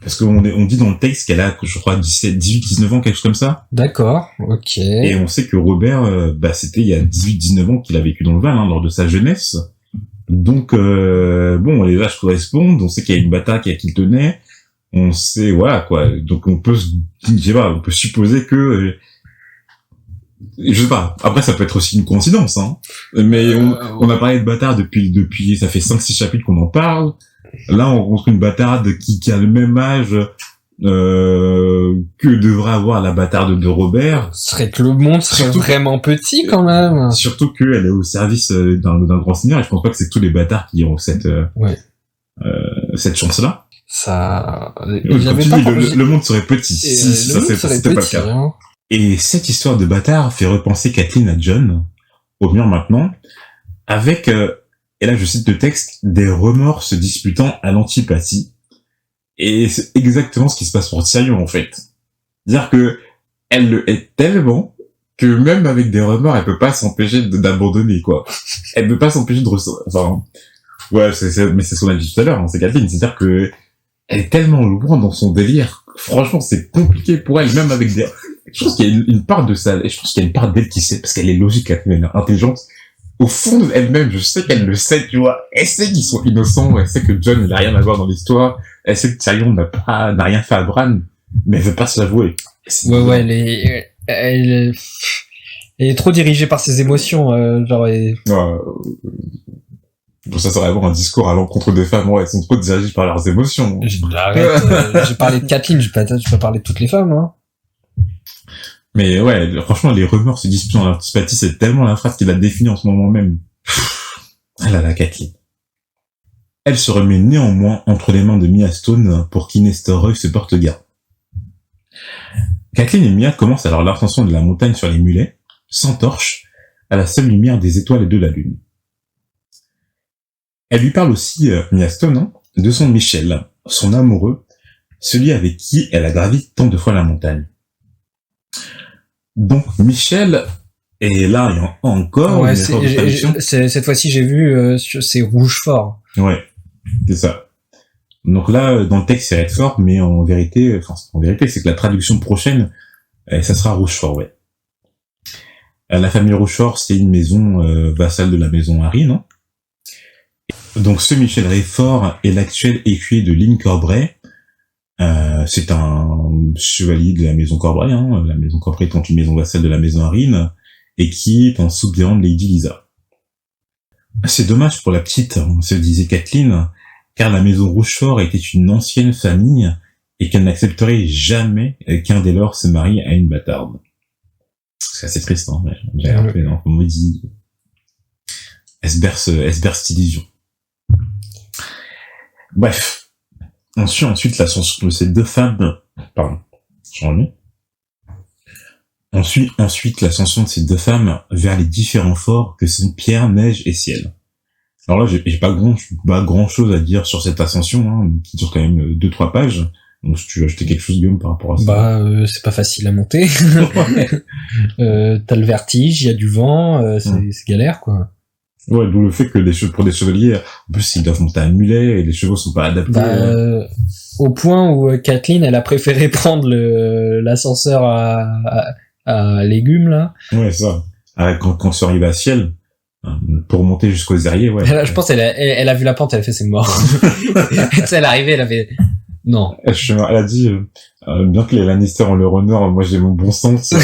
Parce qu'on dit dans le texte qu'elle a, je crois, 18, 19 ans, quelque chose comme ça. D'accord, ok. Et on sait que Robert, c'était il y a 18, 19 ans qu'il a vécu dans le Val, hein, lors de sa jeunesse. Donc, bon, les âges correspondent, on sait qu'il y a une bâtarde qui le tenait, on sait, voilà, quoi. Donc on peut supposer que, je sais pas, après ça peut être aussi une coïncidence, hein. Mais on a parlé de bâtard depuis, ça fait 5-6 chapitres qu'on en parle. Là, on rencontre une bâtarde qui a le même âge que devrait avoir la bâtarde de Robert. Ce serait que le monde serait vraiment petit quand même. Surtout qu'elle est au service d'un grand seigneur, et je pense pas que c'est tous les bâtards qui ont cette chance-là. Ça. Le monde serait petit. Si ça c'était pas le cas. Hein. Et cette histoire de bâtard fait repenser Kathleen à John, au mur maintenant, avec et là je cite le texte, des remords se disputant à l'antipathie. Et c'est exactement ce qui se passe pour Tyrion, en fait. C'est-à-dire que elle le hait tellement que même avec des remords, elle peut pas s'empêcher d'abandonner, quoi. Elle peut pas s'empêcher de enfin, ouais, mais c'est ce qu'on a dit tout à l'heure, hein, c'est Kathleen. C'est-à-dire que elle est tellement loin dans son délire. Franchement, c'est compliqué pour elle, même avec des... Je pense qu'il y a une part de ça, et je pense qu'il y a une part d'elle qui sait, parce qu'elle est logique, elle est intelligente. Au fond d'elle-même, je sais qu'elle le sait, tu vois. Elle sait qu'ils sont innocents, elle sait que John, il a rien à voir dans l'histoire, Elle sait que Tyrion n'a rien fait à Bran, mais elle veut pas se l'avouer. Ouais, elle est trop dirigée par ses émotions, Bon, ça serait avoir un discours à l'encontre des femmes, elles sont trop dirigées par leurs émotions. Arrête, j'ai parlé de Catelyn, je vais pas parler de toutes les femmes, hein. Mais ouais, franchement, les rumeurs se disputent en antipathie, c'est tellement la phrase qui l'a définie en ce moment même. Ah là là, Catelyn. Elle se remet néanmoins entre les mains de Mia Stone pour qui Nestor Roy se porte garde. Catelyn et Mia commencent alors l'ascension de la montagne sur les mulets, sans torche, à la seule lumière des étoiles et de la lune. Elle lui parle aussi, Mia Stone, de son Michel, son amoureux, celui avec qui elle a gravi tant de fois la montagne. Donc Michel, et là il y a encore ouais, une erreur de traduction. Cette fois-ci j'ai vu c'est Rochefort. Ouais, c'est ça. Donc là dans le texte c'est Redford, mais en vérité c'est que la traduction prochaine ça sera Rochefort, ouais. La famille Rochefort, c'est une maison vassale de la maison Harry, non? Donc ce Michel Redford est l'actuel écuyer de Lynn Corbray. C'est un chevalier de la maison Corbray, la maison Corbray étant une maison vassale de la maison Arryn, et qui est un soupirant de Lady Lysa. C'est dommage pour la petite, se disait Catelyn, car la maison Rochefort était une ancienne famille, et qu'elle n'accepterait jamais qu'un des leurs se marie à une bâtarde. C'est assez triste, hein, mais j'ai rappelé, non, comme on dit, elle se berce d'illusions. Bref. Ensuite, l'ascension de ces deux femmes, Ensuite, l'ascension de ces deux femmes vers les différents forts que sont pierre, neige et ciel. Alors là, j'ai pas grand chose à dire sur cette ascension, qui dure quand même 2-3 pages. Donc, si tu veux ajouter quelque chose, Guillaume, par rapport à ça. C'est pas facile à monter. T'as le vertige, il y a du vent, c'est galère, quoi. Ouais, d'où le fait que pour des chevaliers, en plus, ils doivent monter un mulet et les chevaux sont pas adaptés. Au point où Catelyn, elle a préféré prendre l'ascenseur à légumes, là. Ouais, ça. Quand c'est arrivé à ciel, pour monter jusqu'aux Zériers, ouais. Là, je pense elle a vu la pente, elle a fait c'est mort. Tu sais, elle est arrivée, elle avait non. Elle a dit bien que les Lannister ont leur honneur, moi j'ai mon bon sens.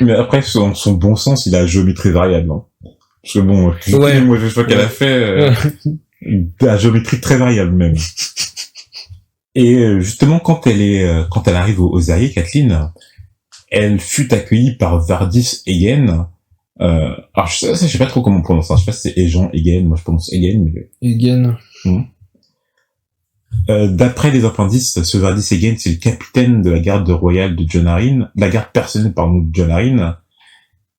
Mais après son bon sens, il a la géométrie variable. Parce que bon, moi je vois qu'elle a fait la géométrie très variable même. Et justement quand elle arrive aux Zériers, Catelyn, elle fut accueillie par Vardis Egen. Alors je sais pas trop comment on prononce ça. Je sais pas si c'est Egan, Egen. Moi je prononce Egen, mais Egen. D'après les appendices, ce Vardis Egen, c'est le capitaine de la garde royale de Jon Arryn, la garde personnelle de Jon Arryn,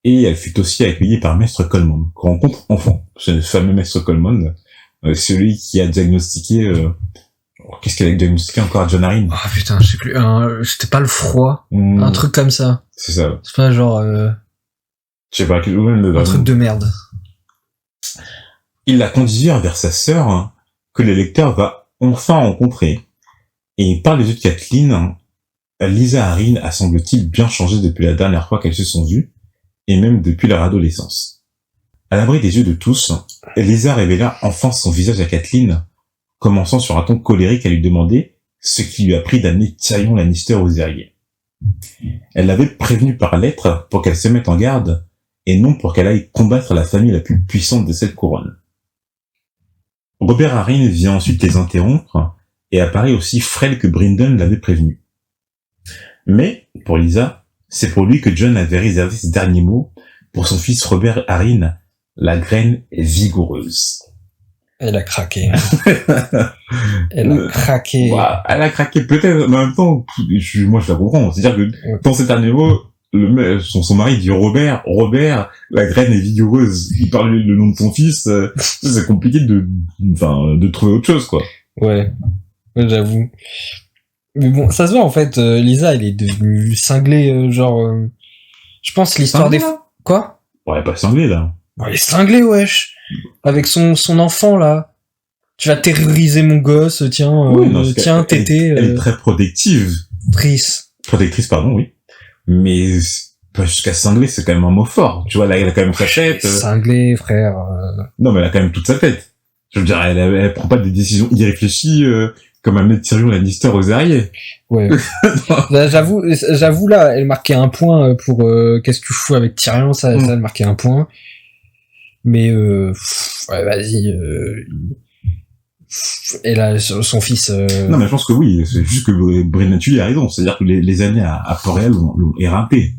et elle fut aussi accueillie par Maître Colemon, qu'on rencontre enfant. C'est le fameux Maître Colemon, celui qui a diagnostiqué. Qu'est-ce qu'elle a diagnostiqué encore à Jon Arryn? Ah putain, je sais plus. C'était pas le froid, un truc comme ça. C'est ça. C'est pas genre. Je sais pas. Un truc de merde. Il la conduisirent vers sa sœur, que le lecteur va enfin rencontrer. Et par les yeux de Catelyn, Lysa Arryn a semble-t-il bien changé depuis la dernière fois qu'elles se sont vues, et même depuis leur adolescence. À l'abri des yeux de tous, Lysa révéla enfin son visage à Catelyn, commençant sur un ton colérique à lui demander ce qui lui a pris d'amener Tyrion Lannister aux Zériers. Elle l'avait prévenu par lettre pour qu'elle se mette en garde, et non pour qu'elle aille combattre la famille la plus puissante de cette couronne. Robert Arryn vient ensuite les interrompre, et apparaît aussi frêle que Brynden l'avait prévenu. Mais, pour Lysa, c'est pour lui que Jon avait réservé ce dernier mot pour son fils Robert Arryn, la graine vigoureuse. Elle a craqué. Elle a craqué. Bah, elle a craqué peut-être, mais en même temps, moi je la comprends. C'est-à-dire que dans ces derniers mots, son mari dit Robert, la graine est vigoureuse. Il parle le nom de son fils, c'est compliqué de trouver autre chose, quoi. Ouais, j'avoue. Mais bon, ça se voit en fait, Lysa, elle est devenue cinglée, je pense l'histoire des... Quoi? Ouais, pas cinglée, là. Elle est cinglée, wesh. Avec son enfant, là. Tu vas terroriser mon gosse, tiens, tété. Elle est très protective. Protectrice, pardon, oui. Mais pas jusqu'à cingler, c'est quand même un mot fort. Tu vois, là, elle a quand même sa tête. Cinglée, frère. Non, mais elle a quand même toute sa tête. Je veux dire, elle prend pas des décisions irréfléchies, Comme amener Tyrion Lannister aux arrières. Ouais. Là, j'avoue là, elle marquait un point pour qu'est-ce que tu fous avec Tyrion, ça elle marquait un point. Mais ouais, vas-y. Elle a son fils. Non, mais je pense que oui. C'est juste que Brennan Tully a raison. C'est-à-dire que les années à Port-Réal l'ont érampé.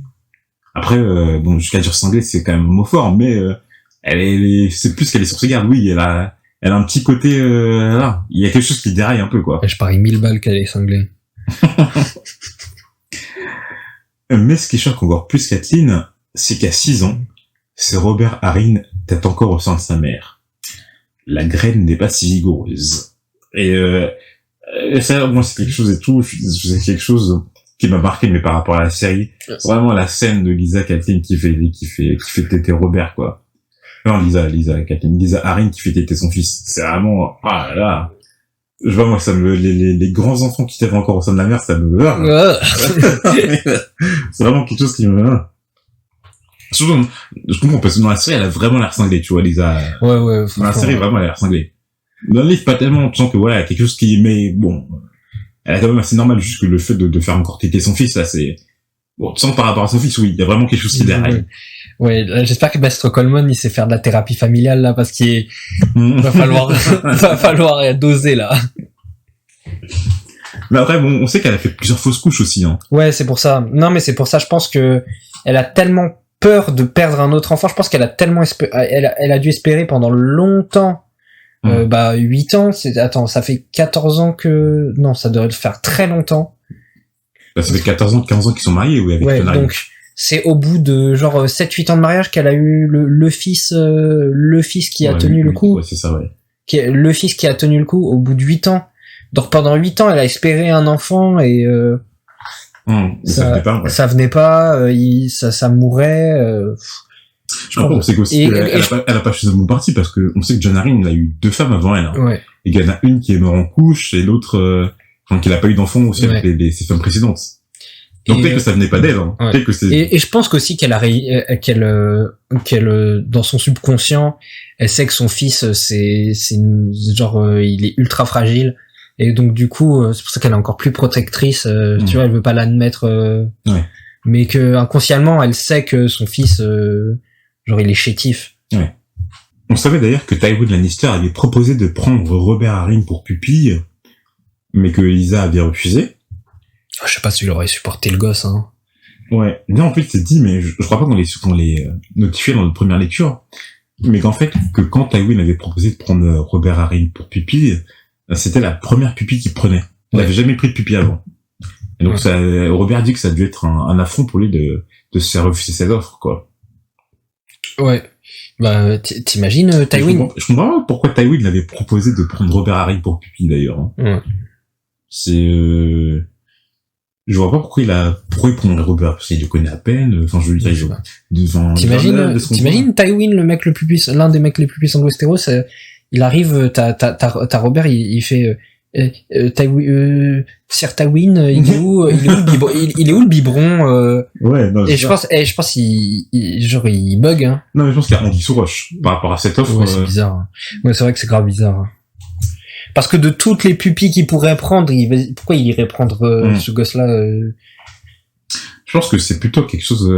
Après, bon, jusqu'à dire cinglé, c'est quand même un mot fort, mais c'est plus qu'elle est sur ses gardes. Oui, elle a un petit côté là. Il y a quelque chose qui déraille un peu, quoi. Je parie 1000 balles qu'elle est cinglée. Mais ce qui choque encore plus Catelyn, c'est qu'à 6 ans, c'est Robert Arryn tête encore au sein de sa mère. La graine n'est pas si vigoureuse. Et ça, moi, c'est quelque chose et tout. C'est quelque chose qui m'a marqué, mais par rapport à la série, c'est vraiment la scène de Lisa Catelyn qui fait téter Robert, quoi. Non, Lisa Catelyn, Lisa Arryn qui fait téter son fils. C'est vraiment, ah là. Je vois, moi, ça les grands enfants qui têtent encore au sein de la mère, ça me c'est vraiment quelque chose qui me, surtout, je comprends, parce que dans la série, elle a vraiment l'air cinglée, tu vois, Lisa. Ouais. Dans la série, vraiment, elle a l'air cinglée. Dans le livre, pas tellement, tu sens que voilà, il y a quelque chose qui, mais bon, elle est quand même assez normale, juste que le fait de faire encore téter son fils, là, c'est, bon, tu sens par rapport à son fils, oui, il y a vraiment quelque chose qui déraille. Ouais, j'espère que Bester Coleman, il sait faire de la thérapie familiale, là, parce qu'il va falloir doser, là. Mais après, bon, on sait qu'elle a fait plusieurs fausses couches aussi, hein. Ouais, c'est pour ça. Non, mais c'est pour ça, je pense que elle a tellement peur de perdre un autre enfant, je pense qu'elle a tellement elle a dû espérer pendant longtemps. 8 ans, ça fait 14 ans que, non, ça devrait faire très longtemps. Bah, ça fait 14 ans, 15 ans qu'ils sont mariés, oui, avec Tonari. Donc, c'est au bout de, genre, 7-8 ans de mariage qu'elle a eu le fils qui a tenu le coup. Ouais, c'est ça, ouais. Le fils qui a tenu le coup au bout de 8 ans. Donc, pendant 8 ans, elle a espéré un enfant et, ça venait pas, ça mourait, je crois qu'on sait qu'aussi, elle a pas choisi le bon parti parce que on sait que Jon Arryn, il a eu 2 femmes avant elle, hein. Ouais. Et qu'il y en a une qui est morte en couche et l'autre, qu'il a pas eu d'enfant aussi avec ses femmes précédentes. Donc peut-être que ça venait pas d'elle, hein. Ouais. Peut-être que c'est... Et je pense qu'aussi qu'elle dans son subconscient, elle sait que son fils, il est ultra fragile. Et donc du coup, c'est pour ça qu'elle est encore plus protectrice, tu vois, elle veut pas l'admettre, mais que inconsciemment, elle sait que son fils, il est chétif. Ouais. On savait d'ailleurs que Tywin Lannister avait proposé de prendre Robert Arryn pour pupille, mais que Lisa avait refusé. Je sais pas s'il aurait supporté le gosse, hein. Ouais. Non, en fait, c'est dit, mais je crois pas qu'on les notifiait dans notre première lecture, mais qu'en fait, que quand Tywin avait proposé de prendre Robert Arryn pour pupille, c'était la première pupille qu'il prenait. Il n'avait jamais pris de pupille avant. Et donc Robert dit que ça a dû être un affront pour lui de se faire refuser cette offre, quoi. Ouais. Bah, t'imagines, Tywin? Je comprends pas pourquoi Tywin l'avait proposé de prendre Robert Arryn pour pupille, d'ailleurs, hein. Ouais. C'est, je vois pas pourquoi il prendrait Robert, parce qu'il le connaît à peine, enfin, je veux dire, t'imagines Tywin, l'un des mecs les plus puissants de Westeros, il arrive, t'as Robert, il fait, Sir Tywin, il est où le biberon, ouais, non, et je pense il bug, hein. Non, mais je pense qu'il y a Anguille sous roche, par rapport à cette offre. Ouais, c'est bizarre. Ouais, c'est vrai que c'est grave bizarre. Parce que de toutes les pupilles qu'il pourrait prendre, pourquoi il irait prendre, ce gosse-là, Je pense que c'est plutôt quelque chose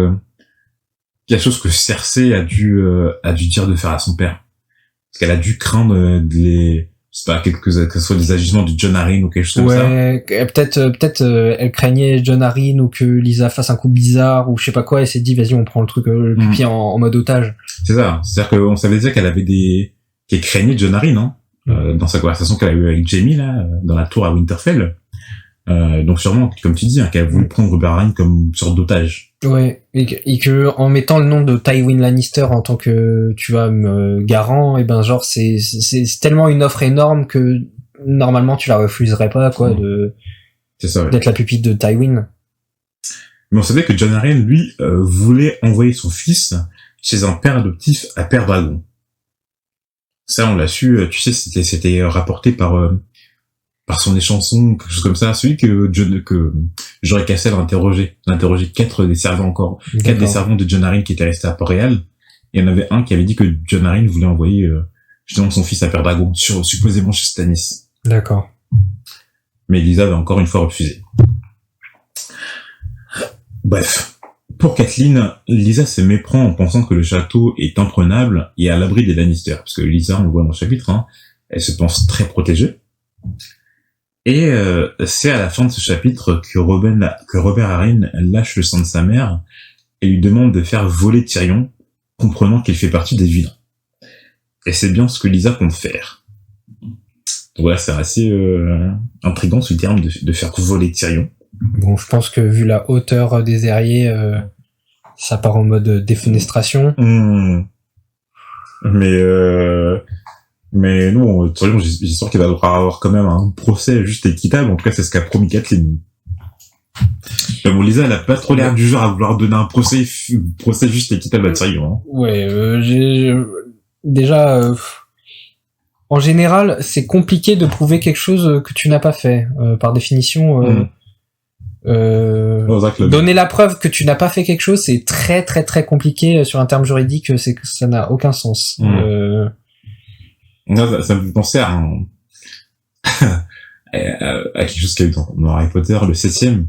que Cersei a dû dire de faire à son père. Parce qu'elle a dû craindre c'est pas que ce soit des agissements de Jon Arryn ou quelque chose comme ça. Ouais, peut-être elle craignait Jon Arryn ou que Lisa fasse un coup bizarre ou je sais pas quoi, elle s'est dit vas-y on prend le truc le pipi en mode otage. C'est ça, c'est-à-dire qu'on savait déjà qu'elle avait qu'elle craignait Jon Arryn, hein, dans sa conversation qu'elle a eue avec Jaime là, dans la tour à Winterfell. Donc sûrement, comme tu dis, hein, qu'elle a voulu prendre Robert Arryn comme une sorte d'otage. Ouais, et que en mettant le nom de Tywin Lannister en tant que, tu vois, garant, et ben genre c'est tellement une offre énorme que normalement tu la refuserais pas, quoi, c'est ça, ouais. D'être la pupille de Tywin. Mais on savait que Jon Arryn, lui, voulait envoyer son fils chez un père adoptif à Père Dragon. Ça, on l'a su, tu sais, c'était rapporté par son échanson, quelque chose comme ça, celui que Jorah Cassel a interrogé 4 des servants encore. D'accord. 4 des servants de Jon Arryn qui étaient restés à Port-Réal. Et il y en avait un qui avait dit que Jon Arryn voulait envoyer, justement son fils à Père Dragon, supposément chez Stannis. D'accord. Mais Lisa va encore une fois refuser. Bref. Pour Catelyn, Lisa se méprend en pensant que le château est imprenable et à l'abri des Lannister. Parce que Lisa, on le voit dans le chapitre, hein, elle se pense très protégée. Et c'est à la fin de ce chapitre que Robert Arryn lâche le sang de sa mère et lui demande de faire voler Tyrion, comprenant qu'il fait partie des vilains. Et c'est bien ce que Lisa compte faire. Donc voilà, c'est assez intriguant ce terme de faire voler Tyrion. Bon, je pense que vu la hauteur des Airiers, ça part en mode défenestration. Mais non, Tyrion, j'espère qu'il va devoir avoir quand même un procès juste équitable. En tout cas, c'est ce qu'a promis Catelyn. Mais bon, Lisa, elle a pas trop l'air du genre à vouloir donner un procès juste équitable à Tyrion. Hein. Ouais, déjà, en général, c'est compliqué de prouver quelque chose que tu n'as pas fait. Par définition, donner la preuve que tu n'as pas fait quelque chose, c'est très très très compliqué sur un terme juridique. C'est que ça n'a aucun sens. Non, ça me fait penser à quelque chose qu'il y a eu dans Harry Potter, le 7e.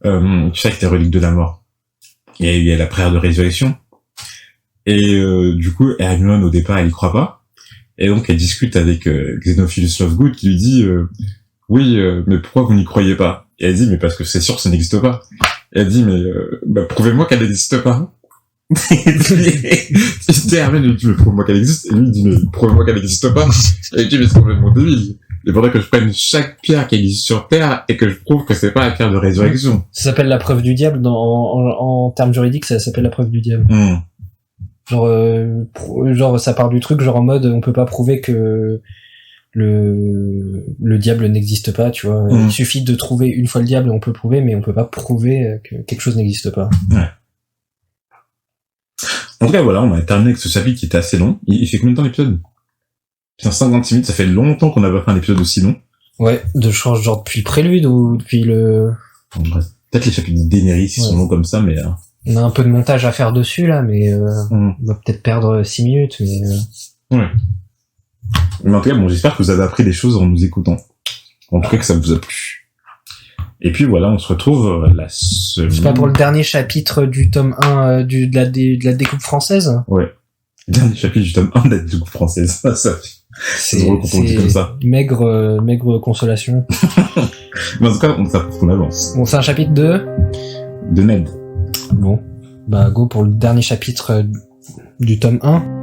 Tu sais, avec les reliques de la mort. Il y a la prière de résurrection. Et du coup, Hermione, au départ, elle y croit pas. Et donc, elle discute avec Xenophilus Lovegood qui lui dit oui, mais pourquoi vous n'y croyez pas? Et elle dit mais parce que c'est sûr que ça n'existe pas. Et elle dit mais prouvez-moi qu'elle n'existe pas. Hermione lui dit mais prouvez-moi qu'elle existe. Et lui il dit mais prouvez-moi qu'elle n'existe pas. Et elle dit mais c'est complètement débile. Il faudrait que je prenne chaque pierre qui existe sur Terre et que je prouve que c'est pas la pierre de résurrection. Ça s'appelle la preuve du diable en termes juridiques, ça s'appelle la preuve du diable. Genre ça part du truc genre en mode on peut pas prouver que le diable n'existe pas, tu vois. Il suffit de trouver une fois le diable, on peut prouver, mais on peut pas prouver que quelque chose n'existe pas. Ouais. En tout cas, voilà, on a terminé avec ce chapitre qui était assez long. Il fait combien de temps l'épisode? Putain, 56 minutes, ça fait longtemps qu'on n'a pas fait un épisode aussi long. Ouais, genre depuis le prélude ou depuis le... Peut-être les chapitres de Daenerys, ils sont longs comme ça, mais... On a un peu de montage à faire dessus, là, mais on va peut-être perdre 6 minutes, mais... Ouais. Mais en tout cas, bon, j'espère que vous avez appris des choses en nous écoutant. En tout cas, que ça vous a plu. Et puis voilà, on se retrouve la semaine... C'est pas pour le dernier chapitre du tome 1 de la découpe française? Ouais. Dernier chapitre du tome 1 de la découpe française. C'est drôle quand on le dit comme ça. Maigre consolation. Mais en tout cas, ça prouve qu'on avance. Bon, c'est un chapitre de Ned. Bon. Bah, go pour le dernier chapitre du tome 1.